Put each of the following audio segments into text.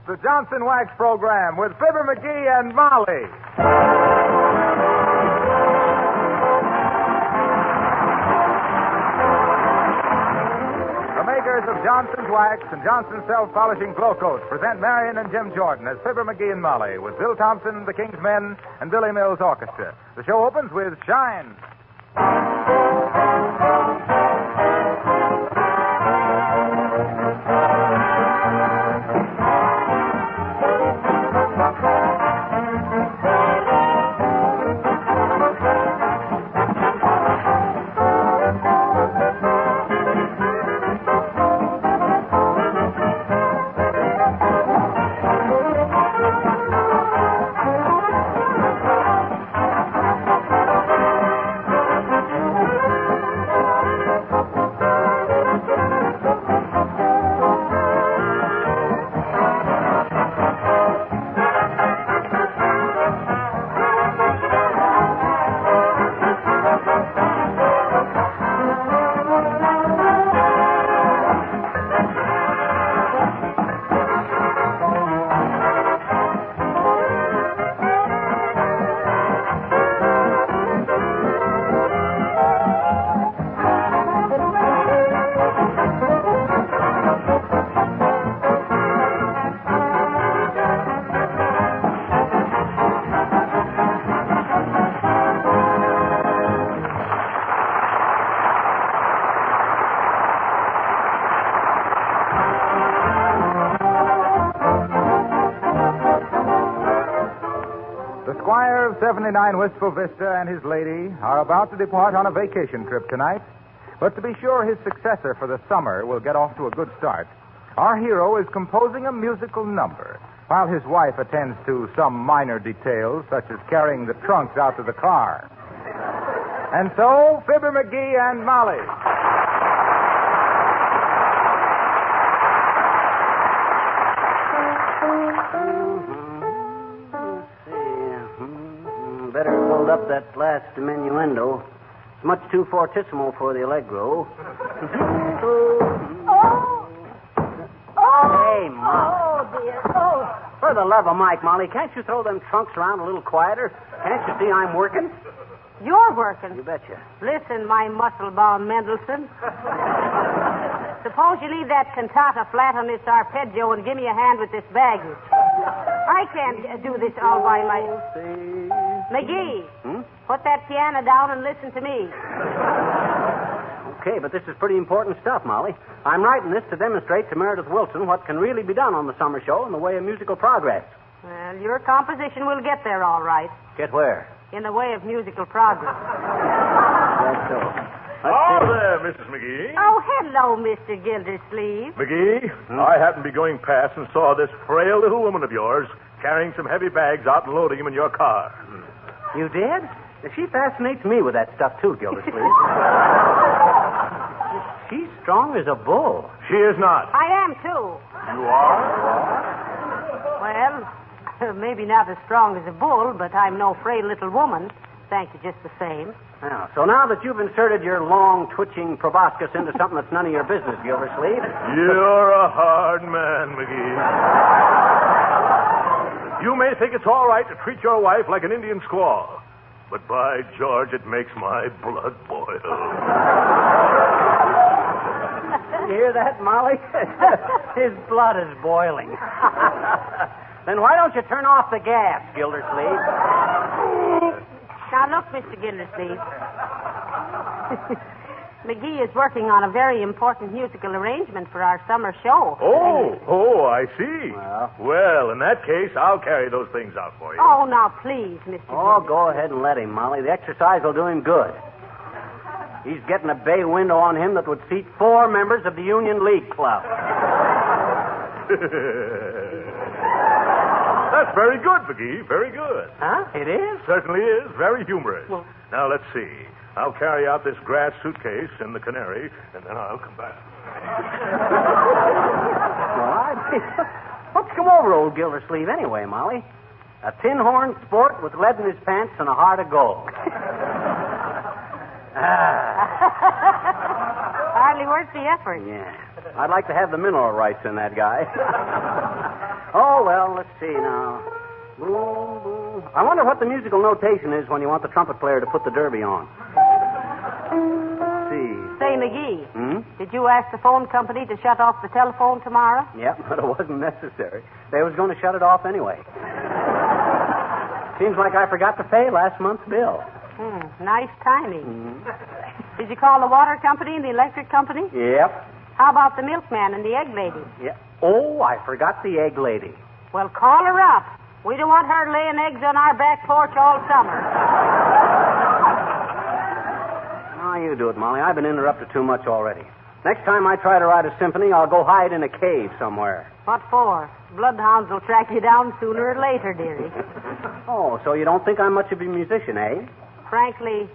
the Johnson Wax Program with Fibber, McGee, and Molly. The makers of Johnson's Wax and Johnson's Self-Polishing Glow Coat present Marion and Jim Jordan as Fibber, McGee, and Molly with Bill Thompson, the King's Men, and Billy Mills Orchestra. The show opens with Shine. Squire of 79 Wistful Vista and his lady are about to depart on a vacation trip tonight. But to be sure his successor for the summer will get off to a good start, our hero is composing a musical number while his wife attends to some minor details, such as carrying the trunks out to the car. And so, Fibber, McGee, and Molly. Better hold up that last diminuendo. It's much too fortissimo for the allegro. Hey, Molly. Oh, dear. Oh. For the love of Mike, Molly, can't you throw them trunks around a little quieter? Can't you see I'm working? You're working. You betcha. Listen, my muscle-bound Mendelssohn. Suppose you leave that cantata flat on this arpeggio and give me a hand with this baggage. I can't do this all by myself. McGee, put that piano down and listen to me. Okay, but this is pretty important stuff, Molly. I'm writing this to demonstrate to Meredith Willson what can really be done on the summer show in the way of musical progress. Well, your composition will get there all right. Get where? In the way of musical progress. That's so. There, Mrs. McGee. Oh, hello, Mr. Gildersleeve. McGee, I happened to be going past and saw this frail little woman of yours carrying some heavy bags out and loading them in your car. You did? She fascinates me with that stuff, too, Gildersleeve. She's strong as a bull. She is not. I am, too. You are? Well, maybe not as strong as a bull, but I'm no frail little woman. Thank you just the same. Now, so now that you've inserted your long, twitching proboscis into something that's none of your business, Gildersleeve. You're a hard man, McGee. You may think it's all right to treat your wife like an Indian squaw, but by George, it makes my blood boil. You hear that, Molly? His blood is boiling. Then why don't you turn off the gas, Gildersleeve? Now, look, Mr. Gildersleeve. McGee is working on a very important musical arrangement for our summer show. Oh, I see. Well, in that case, I'll carry those things out for you. Oh, now, please, Mr. Oh, go ahead and let him, Molly. The exercise will do him good. He's getting a bay window on him that would seat 4 members of the Union League Club. That's very good, McGee. Very good. Huh? It is? Certainly is. Very humorous. Well, now, let's see. I'll carry out this grass suitcase in the canary, and then I'll come back. What's come over old Gildersleeve anyway, Molly? A tin-horn sport with lead in his pants and a heart of gold. Hardly worth the effort. Yeah. I'd like to have the mineral rights in that guy. Oh, well, let's see now. Boom, boom. I wonder what the musical notation is when you want the trumpet player to put the derby on. Let's see. Say, McGee, did you ask the phone company to shut off the telephone tomorrow? Yep, but it wasn't necessary. They was going to shut it off anyway. Seems like I forgot to pay last month's bill. Nice timing. Did you call the water company and the electric company? Yep. How about the milkman and the egg lady? Yep. Oh, I forgot the egg lady. Well, call her up. We don't want her laying eggs on our back porch all summer. Oh, you do it, Molly. I've been interrupted too much already. Next time I try to write a symphony, I'll go hide in a cave somewhere. What for? Bloodhounds will track you down sooner or later, dearie. Oh, so you don't think I'm much of a musician, eh? Frankly,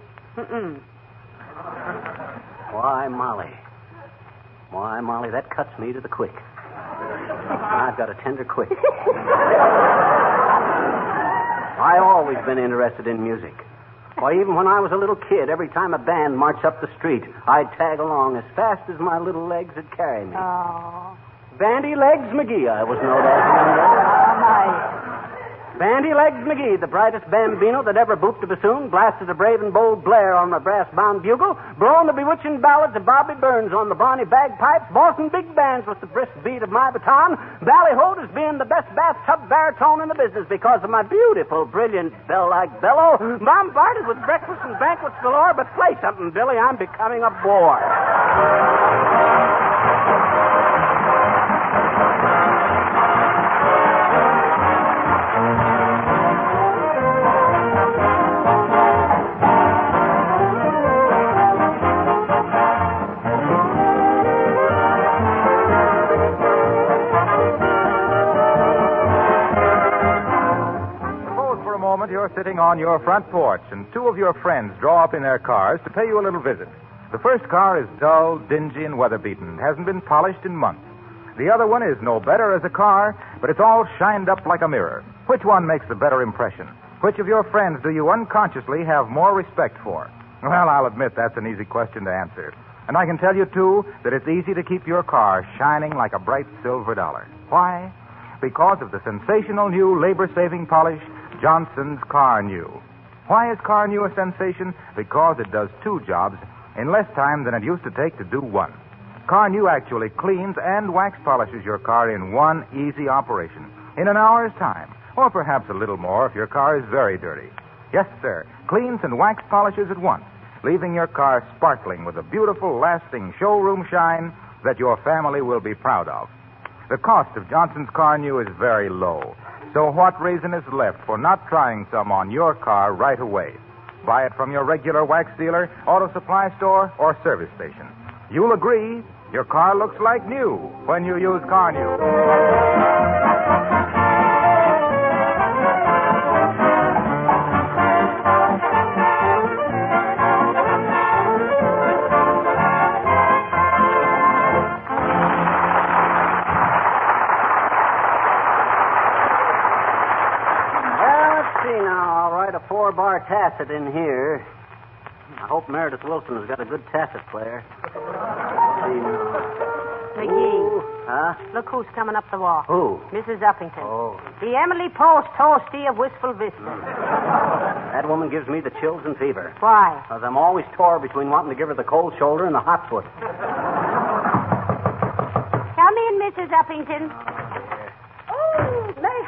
Why, Molly, that cuts me to the quick. I've got a tender quick. I've always been interested in music. Why, even when I was a little kid, every time a band marched up the street, I'd tag along as fast as my little legs would carry me. Oh. Bandy Legs McGee, I was known as. Nice. Bandy Legs McGee, the brightest bambino that ever booped a bassoon, blasted a brave and bold blare on my brass-bound bugle, blown the bewitching ballads of Bobby Burns on the bonny bagpipes, bossing big bands with the brisk beat of my baton, ballyhoed as being the best bathtub baritone in the business because of my beautiful, brilliant, bell-like bellow, bombarded with breakfast and banquets galore. But play something, Billy. I'm becoming a bore. You're sitting on your front porch, and two of your friends draw up in their cars to pay you a little visit. The first car is dull, dingy, and weather-beaten. It hasn't been polished in months. The other one is no better as a car, but it's all shined up like a mirror. Which one makes the better impression? Which of your friends do you unconsciously have more respect for? Well, I'll admit that's an easy question to answer. And I can tell you, too, that it's easy to keep your car shining like a bright silver dollar. Why? Because of the sensational new labor-saving polish, Johnson's Car New. Why is Car New a sensation? Because it does two jobs in less time than it used to take to do one. Car New actually cleans and wax polishes your car in one easy operation, in an hour's time, or perhaps a little more if your car is very dirty. Yes, sir, cleans and wax polishes at once, leaving your car sparkling with a beautiful, lasting showroom shine that your family will be proud of. The cost of Johnson's Car New is very low. So what reason is left for not trying some on your car right away? Buy it from your regular wax dealer, auto supply store, or service station. You'll agree your car looks like new when you use Car New. Four-bar tacit in here. I hope Meredith Willson has got a good tacit player. McGee. Huh? Look who's coming up the walk. Who? Mrs. Uppington. Oh. The Emily Post toastie of Wistful Vista. That woman gives me the chills and fever. Why? Because I'm always torn between wanting to give her the cold shoulder and the hot foot. Come in, Mrs. Uppington.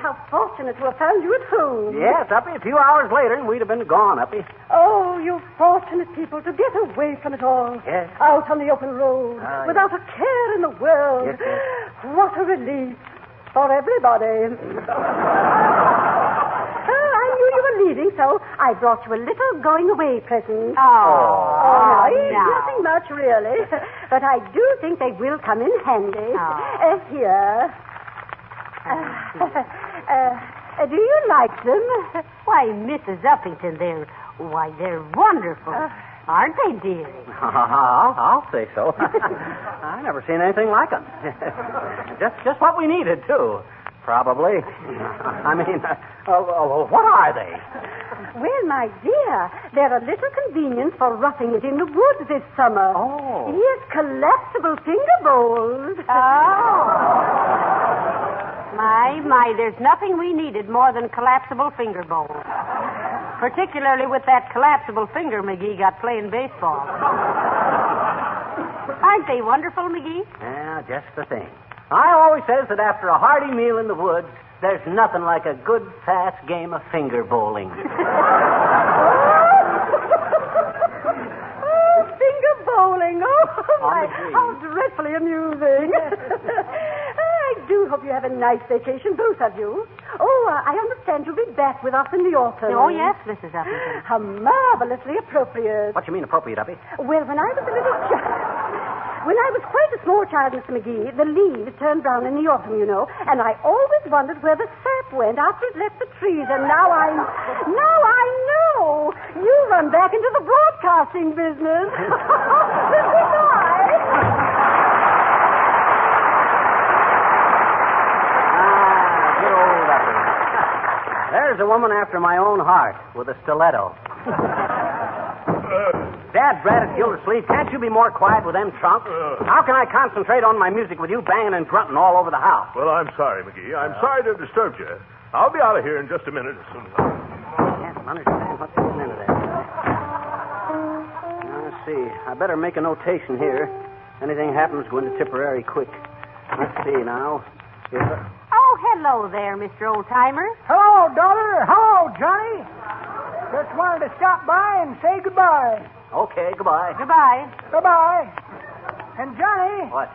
How fortunate to have found you at home. Yes, Uppy. A few hours later, and we'd have been gone, Uppy. Oh, you fortunate people to get away from it all. Yes. Out on the open road, without a care in the world. Yes, yes. What a relief for everybody. I knew you were leaving, so I brought you a little going-away present. Oh, nothing much, really. But I do think they will come in handy. Here. Do you like them? Why, Mrs. Uppington, they're wonderful. Aren't they, dear? I'll say so. I never seen anything like them. just what we needed, too. Probably. I mean, what are they? Well, my dear, they're a little convenience for roughing it in the woods this summer. Oh. Yes, collapsible finger bowls. Oh. My, there's nothing we needed more than collapsible finger bowls. Particularly with that collapsible finger McGee got playing baseball. Aren't they wonderful, McGee? Yeah, just the thing. I always says that after a hearty meal in the woods, there's nothing like a good, fast game of finger bowling. Finger bowling. Oh, my, how dreadfully amusing. I do hope you have a nice vacation, both of you. Oh, I understand you'll be back with us in the autumn. Oh, yes, Mrs. Uppington. How marvelously appropriate. What you mean appropriate, Uppy? Well, when I was a little child... When I was quite a small child, Mr. McGee, the leaves turned brown in the autumn, you know, and I always wondered where the sap went after it left the trees, and now I know. You run back into the broadcasting business. Goodbye. Good old Uppy. There's a woman after my own heart with a stiletto. Dad, Brad, at Gildersleeve, can't you be more quiet with them trunks? How can I concentrate on my music with you banging and grunting all over the house? Well, I'm sorry, McGee. I'm sorry to have disturbed you. I'll be out of here in just a minute as soon as I... Can't understand what's getting into that. Now, let's see. I better make a notation here. Anything happens, go into Tipperary quick. Let's see now. Oh, hello there, Mr. Oldtimer. Hello, daughter. Hello, Johnny. Just wanted to stop by and say goodbye. Okay, goodbye. Goodbye. Goodbye. And, Johnny, What?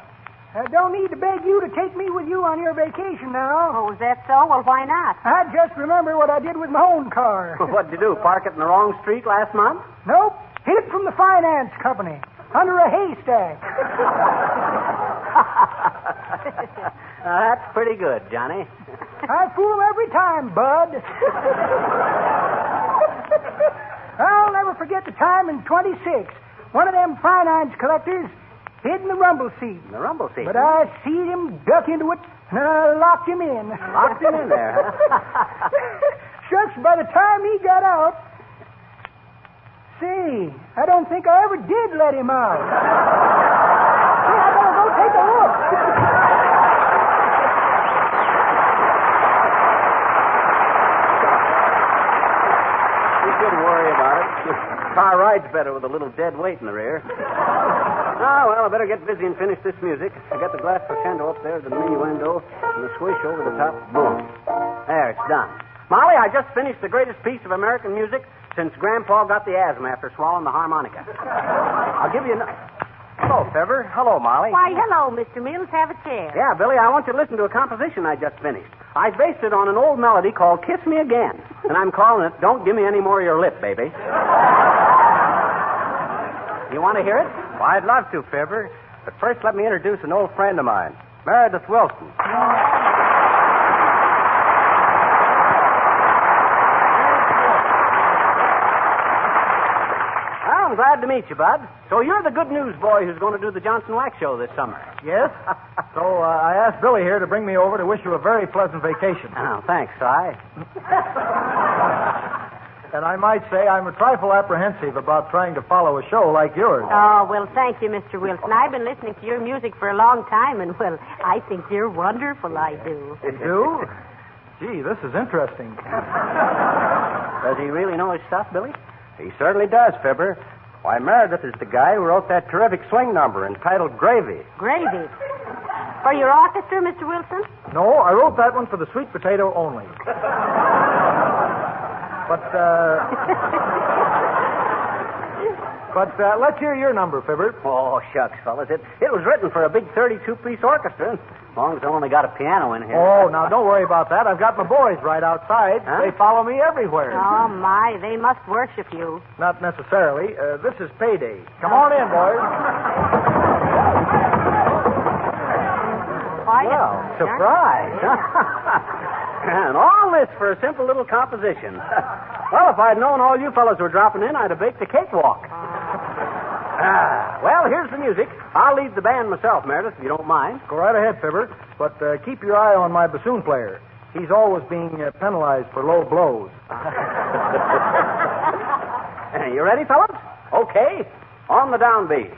I don't need to beg you to take me with you on your vacation now. Oh, is that so? Well, why not? I just remember what I did with my own car. What'd you do, park it in the wrong street last month? Nope. Hid it from the finance company under a haystack. That's pretty good, Johnny. I fool 'em every time, bud. I'll never forget the time in 26. One of them finance collectors hid in the rumble seat. The rumble seat? But I seen him duck into it, and I locked him in. Locked him in there, huh? Shucks, by the time he got out... Say, I don't think I ever did let him out. See, I better go take a look. Shouldn't worry about it. Car rides better with a little dead weight in the rear. Oh, well, I better get busy and finish this music. I got the glass crescendo up there, the minuendo, and the swish over the top. Boom. There, it's done. Molly, I just finished the greatest piece of American music since Grandpa got the asthma after swallowing the harmonica. I'll give you Hello, Fibber. Hello, Molly. Why, hello, Mr. Mills. Have a chair. Yeah, Billy, I want you to listen to a composition I just finished. I based it on an old melody called Kiss Me Again, and I'm calling it Don't Give Me Any More of Your Lip, Baby. You want to hear it? Well, I'd love to, Fibber. But first, let me introduce an old friend of mine, Meredith Willson. I'm glad to meet you, Bud. So you're the good news boy who's going to do the Johnson Wax Show this summer. Yes? So I asked Billy here to bring me over to wish you a very pleasant vacation. Oh, thanks, Si. And I might say I'm a trifle apprehensive about trying to follow a show like yours. Oh, well, thank you, Mr. Wilson. I've been listening to your music for a long time, and, well, I think you're wonderful, I do. You do? Gee, this is interesting. Does he really know his stuff, Billy? He certainly does, Fibber. Why, Meredith is the guy who wrote that terrific swing number entitled Gravy. Gravy. For your orchestra, Mr. Wilson? No, I wrote that one for the sweet potato only. But let's hear your number, Fibber. Oh, shucks, fellas. It was written for a big 32-piece orchestra. As long as I only got a piano in here. Oh, now don't worry about that. I've got my boys right outside. Huh? They follow me everywhere. Oh, my. They must worship you. Not necessarily. This is payday. Come on in, boys. Quiet. Well, surprise. And all this for a simple little composition. Well, if I'd known all you fellas were dropping in, I'd have baked a cakewalk. Well, here's the music. I'll lead the band myself, Meredith, if you don't mind. Go right ahead, Fibber. But keep your eye on my bassoon player. He's always being penalized for low blows. You ready, fellas? Okay. On the downbeat.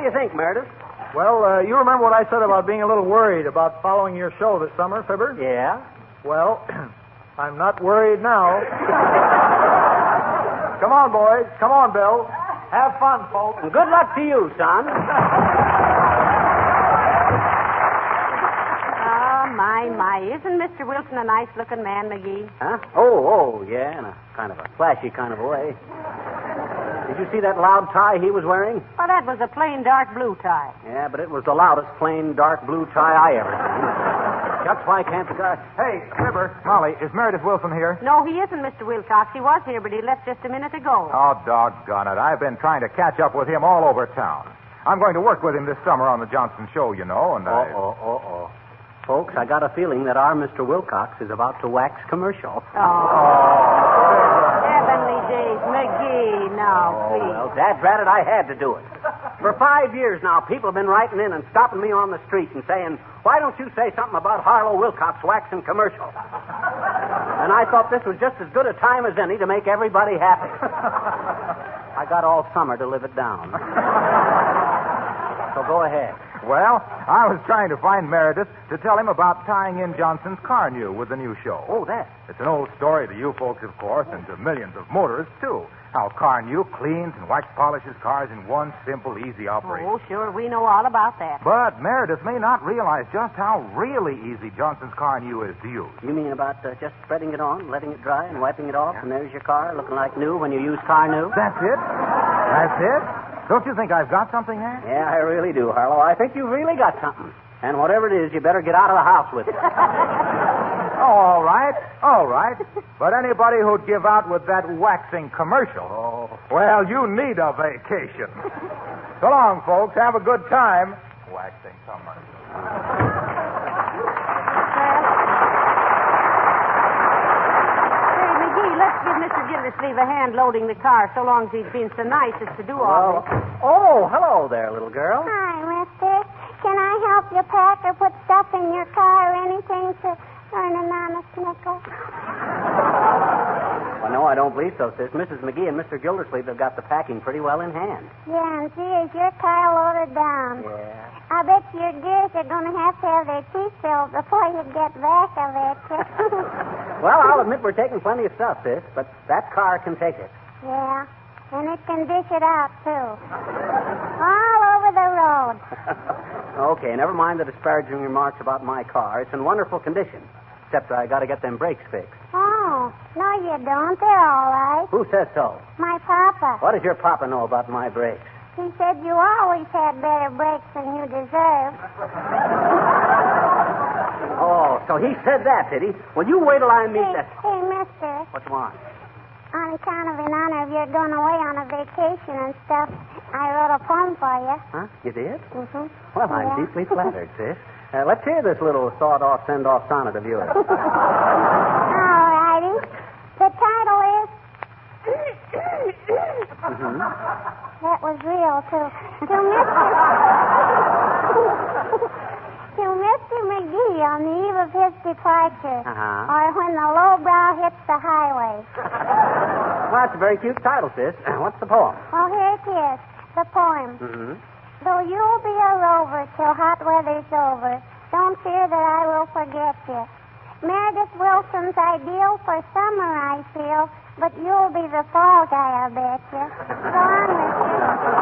do you think, Meredith? Well, you remember what I said about being a little worried about following your show this summer, Fibber? Yeah? Well, I'm not worried now. Come on, boys. Come on, Bill. Have fun, folks. And good luck to you, son. My. Isn't Mr. Wilson a nice-looking man, McGee? Huh? Oh, yeah, in a kind of a flashy kind of a way. Did you see that loud tie he was wearing? Well, that was a plain dark blue tie. Yeah, but it was the loudest plain dark blue tie I ever seen. Just why can't the guy... Hey, Fibber, Molly, is Meredith Willson here? No, he isn't, Mr. Wilcox. He was here, but he left just a minute ago. Oh, doggone it. I've been trying to catch up with him all over town. I'm going to work with him this summer on the Johnson show, you know, and Folks, I got a feeling that our Mr. Wilcox is about to wax commercial. Heavenly days. McGee, now, please. Well, dad-drat it, I had to do it. For 5 years now, people have been writing in and stopping me on the street and saying, why don't you say something about Harlow Wilcox waxing commercial? And I thought this was just as good a time as any to make everybody happy. I got all summer to live it down. So go ahead. Well, I was trying to find Meredith to tell him about tying in Johnson's car new with the new show. Oh, that. It's an old story to you folks, of course, and to millions of motorists, too. How Car New cleans and wax polishes cars in one simple, easy operation. Oh, sure, we know all about that. But Meredith may not realize just how really easy Johnson's Car New is to use. You mean about just spreading it on, letting it dry, and wiping it off, and there's your car looking like new when you use Car New? That's it. That's it. Don't you think I've got something there? Yeah, I really do, Harlow. I think you've really got something. And whatever it is, you better get out of the house with it. Oh, all right. All right. But anybody who'd give out with that waxing commercial, well, you need a vacation. So long, folks. Have a good time. Waxing commercial. Let's give Mr. Gildersleeve a hand loading the car so long as he's been so nice as to do all this. Oh, hello there, little girl. Hi, mister. Can I help you pack or put stuff in your car or anything to earn an honest nickel? Well, no, I don't believe so, sis. Mrs. McGee and Mr. Gildersleeve have got the packing pretty well in hand. Yeah, and see, is your car loaded down? Yeah. I bet your gears are going to have their teeth filled before you get back, I bet you. Well, I'll admit we're taking plenty of stuff, sis, but that car can take it. Yeah, and it can dish it out, too. All over the road. Okay, never mind the disparaging remarks about my car. It's in wonderful condition, except I got to get them brakes fixed. Oh, no, you don't. They're all right. Who says so? My papa. What does your papa know about my brakes? He said you always had better brakes than you deserve. Oh, so he said that, did he? Well, you wait till I meet that... Hey, mister. What's wrong? On account of in honor of your going away on a vacation and stuff, I wrote a poem for you. Huh? You did? Mm-hmm. Well, I'm Yeah. deeply flattered, sis. Let's hear this little sawed-off, send-off sonnet of yours. All righty. The title is... Mm-hmm. That was real, too. To Mr. McGee on the eve of his departure. Uh-huh. Or when the lowbrow hits the highway. Well, that's a very cute title, sis. What's the poem? Well, here it is. The poem. Mm-hmm. Though you'll be a rover till hot weather's over, don't fear that I will forget you. Meredith Wilson's ideal for summer, I feel, but you'll be the fall guy, I bet you. So long, mister.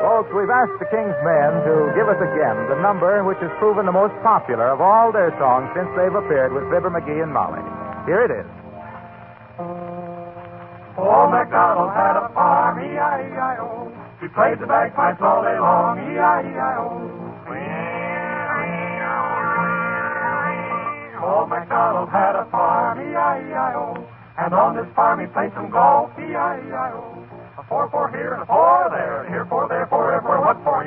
Folks, we've asked the King's Men to give us again the number which has proven the most popular of all their songs since they've appeared with Fibber, McGee, and Molly. Here it is. Old MacDonald had a farm, E-I-E-I-O. He played the bagpipes all day long, E-I-E-I-O. Old MacDonald had a farm, E-I-E-I-O. And on this farm he played some golf, E-I-E-I-O. A 4-4 here and a 4 there, and here 4 there, 4 everywhere, what for?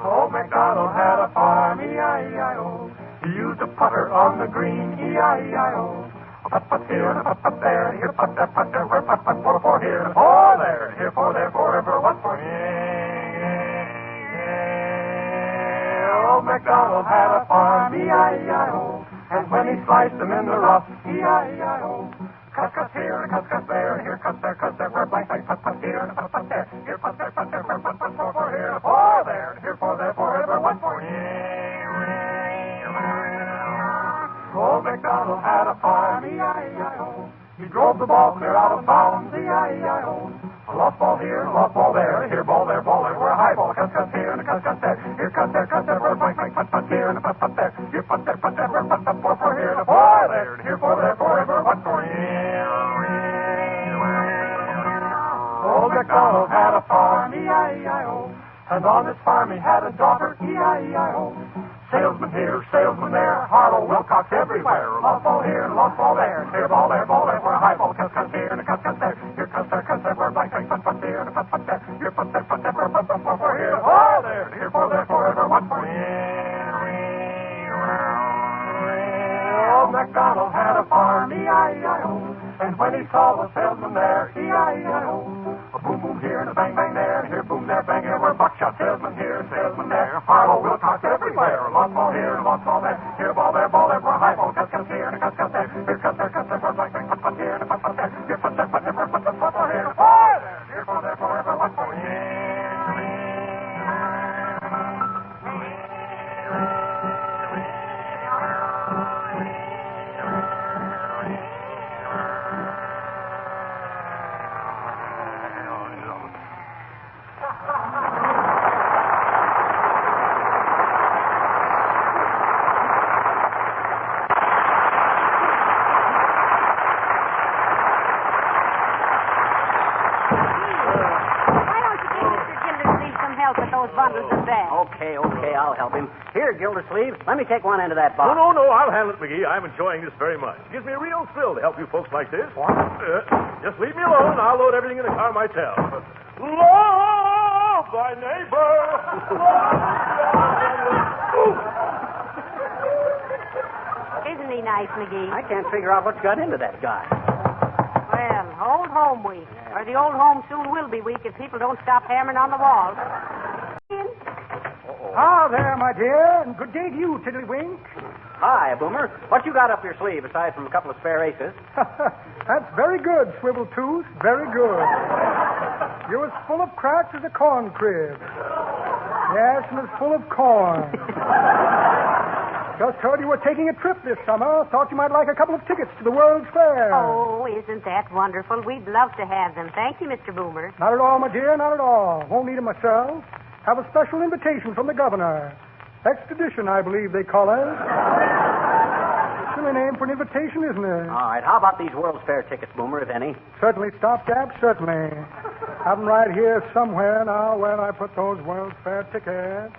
Old MacDonald had a farm, E-I-E-I-O. He used a putter on the green, E-I-E-I-O. A putt-putt here and a putt-putt there, and here putt there, where putt-putt, 4-4 here and a 4 there, and here 4 there, 4 everywhere, what for? McDonald had a farm, E-I-E-I-O. And when he sliced them in the rough, E-I-E-I-O. Cut, cut here, and cut there, and here, cut there, where blank, blank, put here, and put there, here, put there, where put for here, and for there, and here, for there, forever, what for Old MacDonald had a farm, E-I-E-I-O. He drove the ball clear out of bounds, E-I-E-I-O. A lost ball here, a lost ball there, here, ball there, where a high ball, cut here, and a cut there, here, cut there, where blank, blank, put here, and a put there, here, put there, where put for here, and for there, and here, for there, forever, what for Old MacDonald had a farm, E-I-E-I-O. And on this farm he had a daughter, E-I-E-I-O. Salesman here, salesman there, Harlow, Wilcox everywhere. Lost ball here, lost ball there, here, ball there, where a high ball, cut here, and a cut there, here, cut there, where blank, blank, put here, and a put there, here, put there, where put for here, and for there, and here, for there, forever, what for Old MacDonald had a farm, E-I-E-I-O. And when he saw the salesman there, E-I-E-I-O. A boom, boom here, and a bang, bang there, and here, boom there, bang here, where buckshot salesman here, salesman there, Harlow, Wilcox everywhere. Lost ball here, and lost ball there, here, ball there, where a high ball, cut here, and a cut there, here, cut there, where blank, blank, put here, and a put there, here, put there, where put for here, and for there, here, for there, forever, what for Okay, I'll help him. Here, Gildersleeve, let me take one end of that box. No, I'll handle it, McGee. I'm enjoying this very much. It gives me a real thrill to help you folks like this. What? Just leave me alone, and I'll load everything in the car myself. Love thy neighbor. Isn't he nice, McGee? I can't figure out what's got into that guy. Well, old home week. Or the old home soon will be weak if people don't stop hammering on the walls. Ah, there, my dear, and good day to you, Tiddlywink. Hi, Boomer. What you got up your sleeve aside from a couple of spare aces? That's very good, Swivel-Tooth, very good. You're as full of cracks as a corn crib. Yes, and as full of corn. Just heard you were taking a trip this summer. Thought you might like a couple of tickets to the World's Fair. Oh, isn't that wonderful? We'd love to have them. Thank you, Mr. Boomer. Not at all, my dear, not at all. Won't need them myself. Have a special invitation from the governor. Expedition, I believe they call it. Silly name for an invitation, isn't it? All right, how about these World's Fair tickets, Boomer, if any? Certainly, stopgap, certainly. Have them right here somewhere now where I put those World's Fair tickets.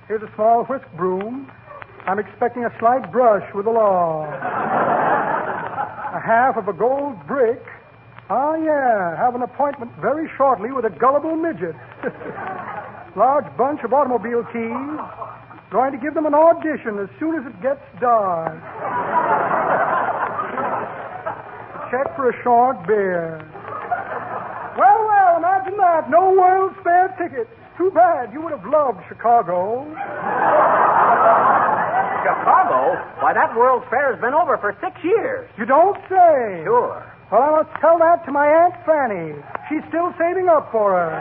Here's a small whisk broom. I'm expecting a slight brush with the law. A half of a gold brick. Ah, yeah, have an appointment very shortly with a gullible midget. Large bunch of automobile keys. Going to give them an audition as soon as it gets dark. A check for a short beer. Well, imagine that. No World's Fair tickets. Too bad. You would have loved Chicago. Chicago? Why, that World's Fair has been over for 6 years. You don't say. Sure. Well, I must tell that to my Aunt Fanny. She's still saving up for her.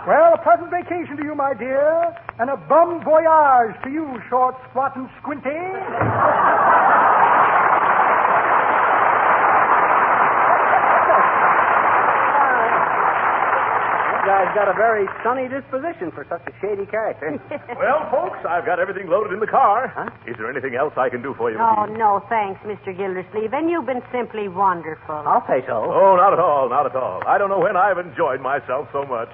Well, a pleasant vacation to you, my dear, and a bon voyage to you, short, squat, and squinty. Guy's got a very sunny disposition for such a shady character. Well, folks, I've got everything loaded in the car. Huh? Is there anything else I can do for you, Oh, McGee? no, thanks, Mr. Gildersleeve. And you've been simply wonderful. I'll say so. Oh, not at all, not at all. I don't know when I've enjoyed myself so much.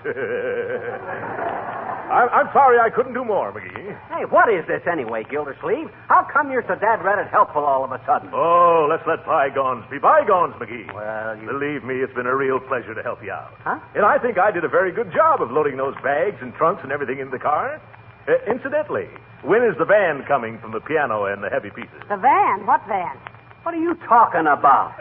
I'm sorry I couldn't do more, McGee. Hey, what is this anyway, Gildersleeve? How come you're so dad-ratted helpful all of a sudden? Oh, let's let bygones be bygones, McGee. Well, Believe me, it's been a real pleasure to help you out. Huh? And I think I did a very good job of loading those bags and trunks and everything in the car. Incidentally, when is the van coming from the piano and the heavy pieces? The van? What van? What are you talking about?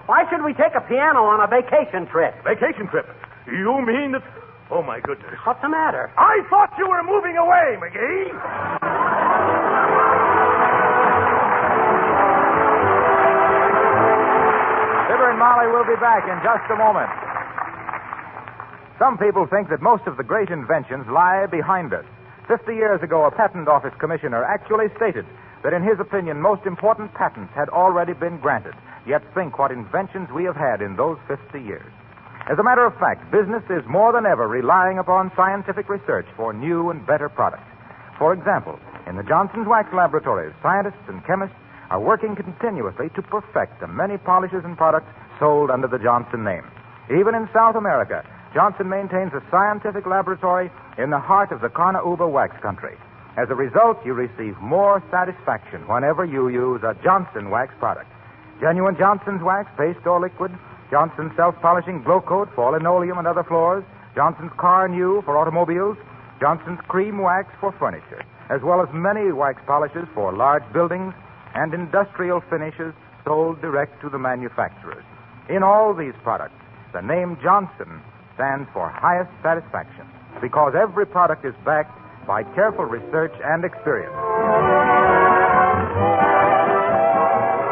Why should we take a piano on a vacation trip? Vacation trip? You mean that... Oh, my goodness. What's the matter? I thought you were moving away, McGee. Fibber and Molly will be back in just a moment. Some people think that most of the great inventions lie behind us. 50 years ago, a patent office commissioner actually stated that in his opinion, most important patents had already been granted. Yet think what inventions we have had in those 50 years. As a matter of fact, business is more than ever relying upon scientific research for new and better products. For example, in the Johnson's Wax Laboratories, scientists and chemists are working continuously to perfect the many polishes and products sold under the Johnson name. Even in South America, Johnson maintains a scientific laboratory in the heart of the Carnauba wax country. As a result, you receive more satisfaction whenever you use a Johnson wax product. Genuine Johnson's wax, paste or liquid, Johnson's self-polishing glow coat for linoleum and other floors, Johnson's Car New for automobiles, Johnson's cream wax for furniture, as well as many wax polishes for large buildings and industrial finishes sold direct to the manufacturers. In all these products, the name Johnson stands for highest satisfaction because every product is backed by careful research and experience.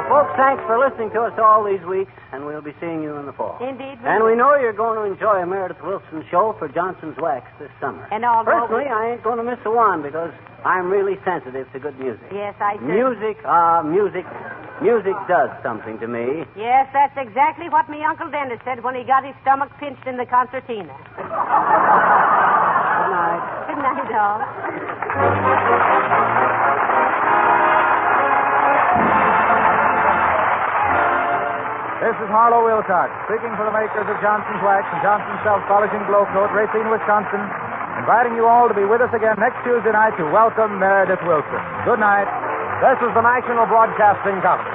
Folks, thanks for listening to us all these weeks, and we'll be seeing you in the fall. Indeed. And we know you're going to enjoy a Meredith Willson show for Johnson's Wax this summer. And although personally, I ain't going to miss a one because I'm really sensitive to good music. Yes, I do. Music does something to me. Yes, that's exactly what me Uncle Dennis said when he got his stomach pinched in the concertina. Good night. Good night, all. This is Harlow Wilcox, speaking for the makers of Johnson's Wax and Johnson's Self-Polishing Glow Coat, Racine, Wisconsin, inviting you all to be with us again next Tuesday night to welcome Meredith Willson. Good night. This is the National Broadcasting Company.